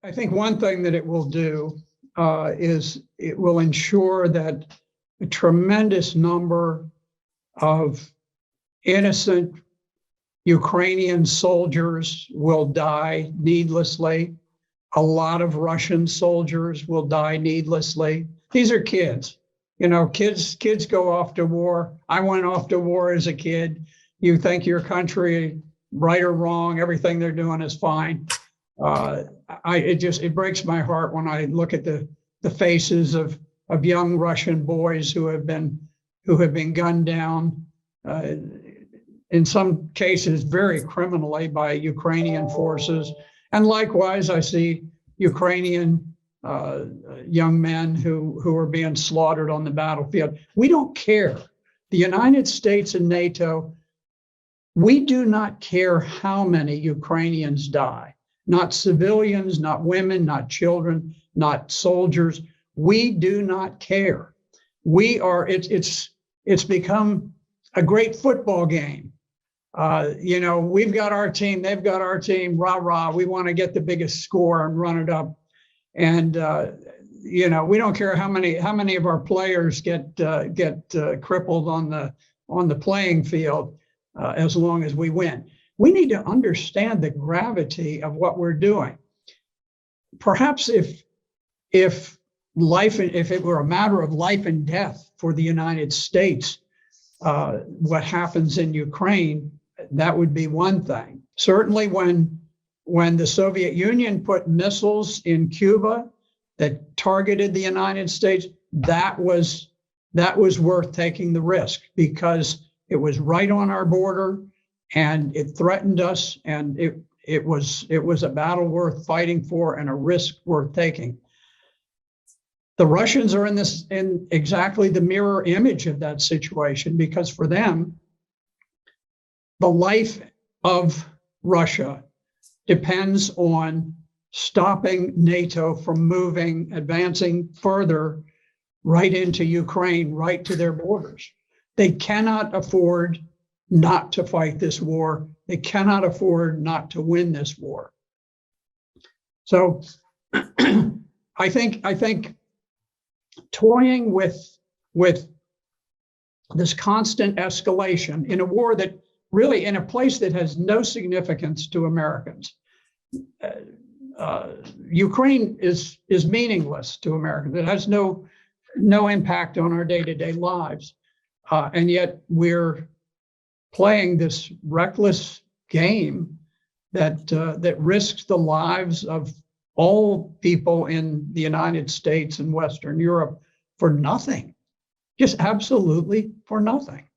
I think one thing that it will do is it will ensure that a tremendous number of innocent Ukrainian soldiers will die needlessly. A lot of Russian soldiers will die needlessly. These are kids. You know, kids go off to war. I went off to war as a kid. You think your country, right or wrong, everything they're doing is fine. It breaks my heart when I look at the faces of young Russian boys who have been gunned down, in some cases very criminally, by Ukrainian forces. And likewise, I see Ukrainian young men who are being slaughtered on the battlefield. We don't care. The United States and NATO, we do not care how many Ukrainians die. Not civilians, not women, not children, not soldiers. We do not care. It's become a great football game. We've got our team, they've got our team, rah, rah. We want to get the biggest score and run it up. And, we don't care how many of our players get crippled on the playing field, as long as we win. We need to understand the gravity of what we're doing. Perhaps if it were a matter of life and death for the United States, what happens in Ukraine, that would be one thing. Certainly when the Soviet Union put missiles in Cuba that targeted the United States, that was worth taking the risk, because it was right on our border and it threatened us, and it was a battle worth fighting for and a risk worth taking. The Russians are in exactly the mirror image of that situation, because for them, the life of Russia depends on stopping NATO from advancing further right into Ukraine, right to their borders. They cannot afford not to fight this war. They cannot afford not to win this war. So I think toying with this constant escalation in a war that really, in a place that has no significance to Americans, Ukraine is meaningless to Americans. It has no impact on our day-to-day lives, and yet we're playing this reckless game that risks the lives of all people in the United States and Western Europe for nothing, just absolutely for nothing.